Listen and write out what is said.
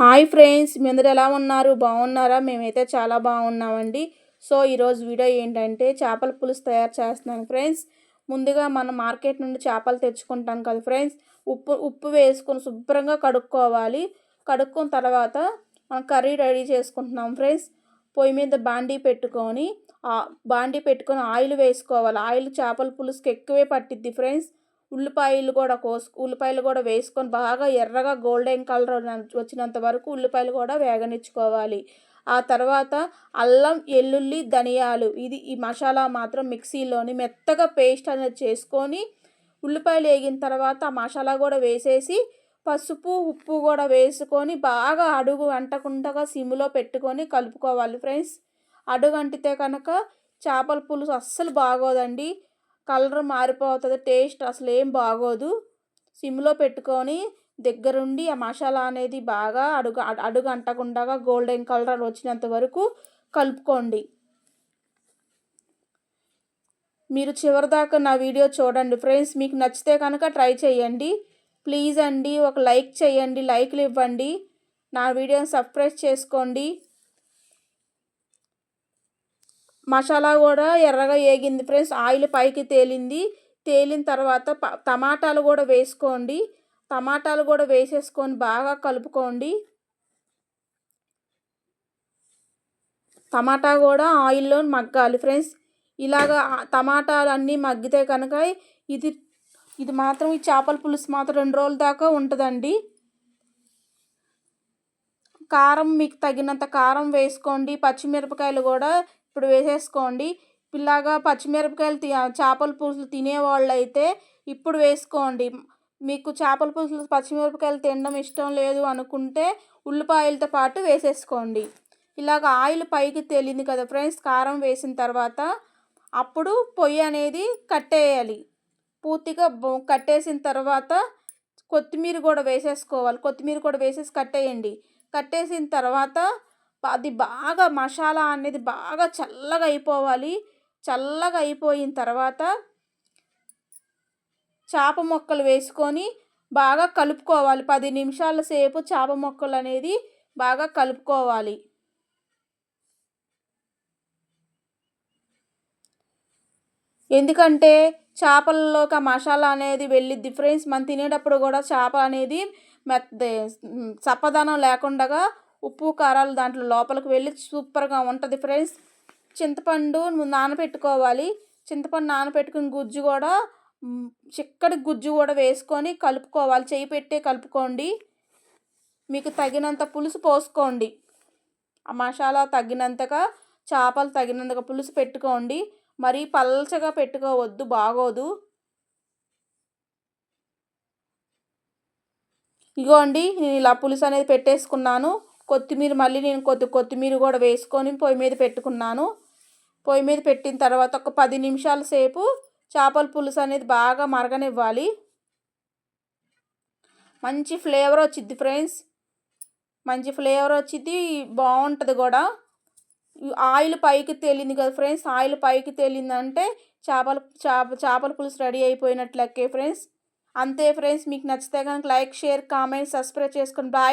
Hi friends, మీ అందరూ ఎలా ఉన్నారు? బాగున్నారా? మేమైతే చాలా బాగున్నామండి. సో ఈరోజు వీడియో ఏంటంటే చేపల పులుసు తయారు చేస్తున్నాను ఫ్రెండ్స్. ముందుగా మనం మార్కెట్ నుండి చేపలు తెచ్చుకుంటాం కదా ఫ్రెండ్స్. ఉప్పు వేసుకొని శుభ్రంగా కడుక్కోవాలి. కడుక్కున్న తర్వాత మనం కర్రీ రెడీ చేసుకుంటున్నాం ఫ్రెండ్స్. పొయ్యి మీద బాండీ పెట్టుకొని ఆయిల్ వేసుకోవాలి. ఆయిల్ చేపల పులుసుకి ఎక్కువే పట్టిద్ది ఫ్రెండ్స్. ఉల్లిపాయలు కూడా వేసుకొని బాగా ఎర్రగా గోల్డెన్ కలర్ వచ్చినంత వరకు ఉల్లిపాయలు కూడా వేగనిచ్చుకోవాలి. ఆ తర్వాత అల్లం, వెల్లుల్లి, ధనియాలు ఈ మసాలా మాత్రం మిక్సీలోని మెత్తగా పేస్ట్ అనేది చేసుకొని ఉల్లిపాయలు వేగిన తర్వాత ఆ మసాలా కూడా వేసేసి పసుపు, ఉప్పు కూడా వేసుకొని బాగా అడుగు అంటకుండా సిమ్లో పెట్టుకొని కలుపుకోవాలి ఫ్రెండ్స్. అడుగు అంటితే కనుక చేపల పులుసు అస్సలు బాగోదండి. కలర్ మారిపోతుంది, టేస్ట్ అసలు ఏం బాగోదు. సిమ్లో పెట్టుకొని దగ్గరుండి ఆ మసాలా అనేది బాగా అడుగు అంటకుండా గోల్డెన్ కలర్ వచ్చినంత వరకు కలుపుకోండి. మీరు చివరిదాకా నా వీడియో చూడండి ఫ్రెండ్స్. మీకు నచ్చితే కనుక ట్రై చేయండి. ప్లీజ్ అండి, ఒక లైక్ చేయండి, లైక్లు ఇవ్వండి. నా వీడియోని సబ్స్క్రైబ్ చేసుకోండి. మసాలా కూడా ఎర్రగా వేగింది ఫ్రెండ్స్. ఆయిల్ పైకి తేలిన తర్వాత టమాటాలు కూడా వేసుకోండి. టమాటాలు కూడా వేసేసుకొని బాగా కలుపుకోండి. టమాటా కూడా ఆయిల్లో మగ్గాలి ఫ్రెండ్స్. ఇలాగా టమాటాలు అన్నీ మగ్గితే కనుక ఇది మాత్రం ఈ చేపల పులుసు మాత్రం 2 రోజుల దాకా ఉంటుందండి. కారం మీకు తగినంత కారం వేసుకోండి. పచ్చిమిరపకాయలు కూడా ఇప్పుడు వేసేసుకోండి. ఇలాగా పచ్చిమిరపకాయలు చేపల పులుసు తినేవాళ్ళు అయితే ఇప్పుడు వేసుకోండి. మీకు చేపల పులుసు పచ్చిమిరపకాయలు తినడం ఇష్టం లేదు అనుకుంటే ఉల్లిపాయలతో పాటు వేసేసుకోండి. ఇలాగ ఆయిల్ పైకి తేలింది కదా ఫ్రెండ్స్. కారం వేసిన తర్వాత అప్పుడు పొయ్యి అనేది కట్టేయాలి. పూర్తిగా కట్టేసిన తర్వాత కొత్తిమీర కూడా వేసేసుకోవాలి. కొత్తిమీర కూడా వేసేసి కట్టేయండి. కట్టేసిన తర్వాత అది బాగా మసాలా అనేది బాగా చల్లగా అయిపోవాలి. చల్లగా అయిపోయిన తర్వాత చేప ముక్కలు వేసుకొని బాగా కలుపుకోవాలి. 10 నిమిషాల సేపు చేప ముక్కలు అనేది బాగా కలుపుకోవాలి. ఎందుకంటే చేపల్లోకి ఆ మసాలా అనేది వెళ్ళిద్ది ఫ్రెండ్స్. మనం తినేటప్పుడు కూడా చేప అనేది చప్పదనం లేకుండా ఉప్పు, కారాలు దాంట్లో లోపలికి వెళ్ళి సూపర్గా ఉంటుంది ఫ్రెండ్స్. చింతపండు నానబెట్టుకోవాలి. చింతపండు నానబెట్టుకుని చిక్కటి గుజ్జు కూడా వేసుకొని కలుపుకోవాలి. చేయి పెట్టే కలుపుకోండి. మీకు తగినంత పులుసు పోసుకోండి. ఆ మసాలా తగినంతగా, చేపలు తగినంతగా పులుసు పెట్టుకోండి. మరీ పల్చగా పెట్టుకోవద్దు, బాగోదు. ఇగోండి, నేను ఇలా పులుసు అనేది పెట్టేసుకున్నాను. మళ్ళీ నేను కొత్తిమీర కూడా వేసుకొని పొయ్యి మీద పెట్టుకున్నాను. పొయ్యి మీద పెట్టిన తర్వాత ఒక 10 నిమిషాల సేపు చేపల పులుసు అనేది బాగా మరగనివ్వాలి. మంచి ఫ్లేవర్ వచ్చిద్ది ఫ్రెండ్స్. మంచి ఫ్లేవర్ వచ్చిద్ది, బాగుంటుంది కూడా. ఆయిల్ పైకి తేలింది కదా ఫ్రెండ్స్. ఆయిల్ పైకి తేలిందంటే చేపల పులుసు రెడీ అయిపోయినట్లకే ఫ్రెండ్స్. అంతే ఫ్రెండ్స్. మీకు నచ్చితే కనుక లైక్, షేర్, కామెంట్, సబ్స్క్రైబ్ చేసుకోండి. బాయ్.